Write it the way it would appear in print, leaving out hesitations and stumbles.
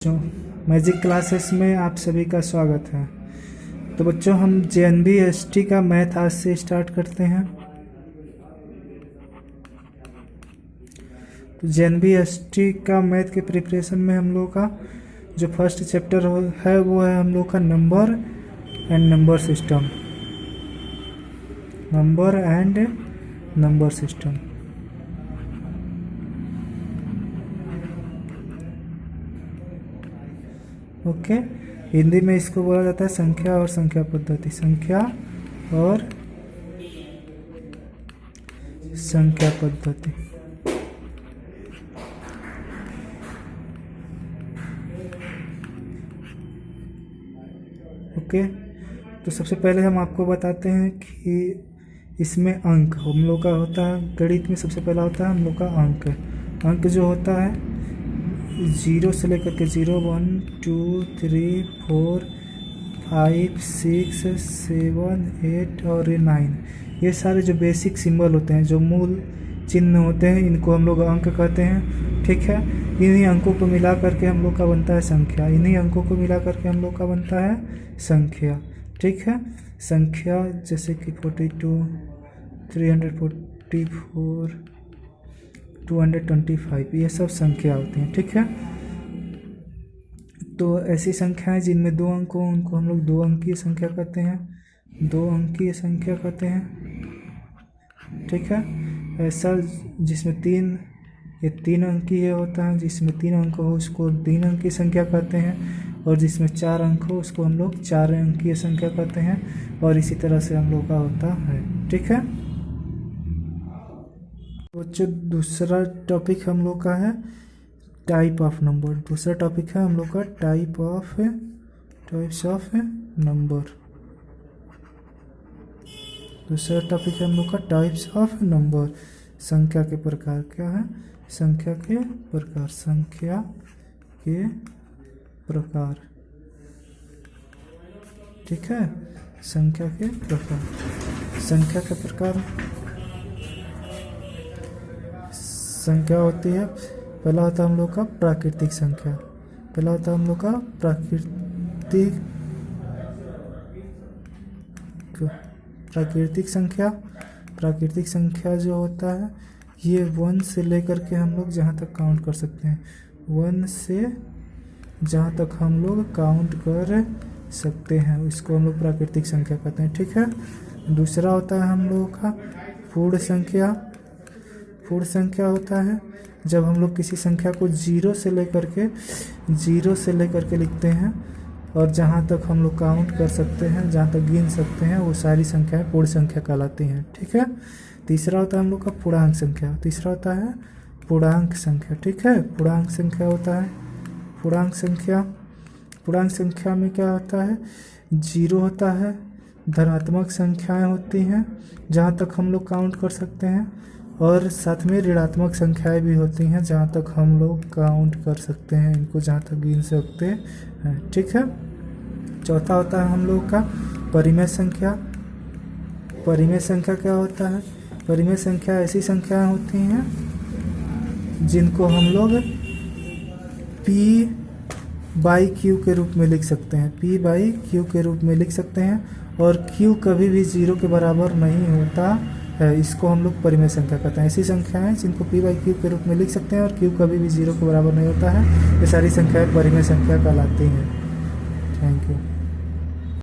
बच्चों, magic classes में आप सभी का स्वागत है। तो बच्चों, हम JNBST का मैथ आज से स्टार्ट करते हैं। तो JNBST का मैथ के प्रिपरेशन में हम लोग का जो फर्स्ट चैप्टर है वो है हम लोग का number and number system. Number and number system. Okay, Hindi में इसको बोला जाता है संख्या और संख्या पद्धति। संख्या और संख्या पद्धति। ओके, तो सबसे पहले हम आपको बताते हैं कि इसमें अंक हम लोग का होता है। गणित में सबसे पहला होता है हम लोग का अंक। अंक जो होता है 0 से लेकर के 0, 1, 2, 3, 4, 5, 6, 7, 8 और 9, ये सारे जो बेसिक सिंबल होते हैं, जो मूल चिन्ह होते हैं, इनको हम लोग अंक कहते हैं। ठीक है, इन्हीं अंकों को मिला करके हम लोग का बनता है संख्या। इन्हीं अंकों को मिला करके हम लोग का बनता है संख्या। ठीक है, संख्या जैसे कि 42, 344, 225, ये सब संख्या होती हैं। ठीक है, तो ऐसी संख्याएं जिनमें 2 अंक हो उनको हम लोग 2 अंकीय संख्या कहते हैं। 2 अंकीय संख्या कहते हैं। ठीक है, ऐसा जिसमें 3 अंकीय होता है, जिसमें 3 अंक हो उसको 3 अंकीय संख्या कहते हैं, और जिसमें 4 अंक हो उसको हम लोग 4 अंकीय संख्या कहते हैं। और इसी तरह से हम लोग का होता है। ठीक है, बच्चों, दूसरा टॉपिक हम लोग का है टाइप ऑफ नंबर। दूसरा टॉपिक है हम लोग का टाइप्स ऑफ नंबर। दूसरा टॉपिक है हम लोग का टाइप्स ऑफ नंबर। संख्या के प्रकार क्या है? संख्या के प्रकार। संख्या के प्रकार। ठीक है, संख्या के प्रकार। संख्या के प्रकार संख्या होती है, पहला होता है हम लोग का प्राकृतिक संख्या। पहला होता है हम लोग का प्राकृतिक संख्या। प्राकृतिक संख्या जो होता है ये 1 से लेकर के हम लोग जहाँ तक काउंट कर सकते हैं। 1 से जहाँ तक हम लोग काउंट कर सकते हैं इसको हम लोग प्राकृतिक संख्या कहते हैं। ठीक है, दूसरा होता है हम लोगों का पूर्ण संख्या। पूर्ण संख्या होता है जब हम लोग किसी संख्या को 0 से लेकर के लिखते हैं, और जहाँ तक हम लोग काउंट कर सकते हैं, जहाँ तक गिन सकते हैं, वो सारी संख्याएं पूर्ण संख्या कहलाती हैं। ठीक है, तीसरा होता है हम लोग का पूर्णांक संख्या। तीसरा होता है पूर्णांक संख्या। ठीक है, पूर्णांक संख्या होता है। पूर्णांक संख्या में क्या होता है? 0 होता है, धनात्मक संख्याएं होती हैं जहाँ तक हम लोग काउंट कर सकते हैं, और साथ में ऋणात्मक संख्याएं भी होती हैं जहाँ तक हम लोग काउंट कर सकते हैं, इनको जहाँ तक गिन सकते हैं। ठीक है, चौथा होता है हम लोग का परिमेय संख्या। परिमेय संख्या क्या होता है? परिमेय संख्या ऐसी संख्याएं होती हैं जिनको हम लोग P/Q के रूप में लिख सकते हैं। P/Q के रूप में लिख सकते हैं, और Q कभी भी 0 के बराबर नहीं होता है, इसको हम लोग परिमेय संख्या कहते हैं। ऐसी संख्याएं जिनको P/Q के रूप में लिख सकते हैं और Q कभी भी 0 के बराबर नहीं होता है, ये सारी संख्याएं परिमेय संख्या कहलाती हैं। Thank you.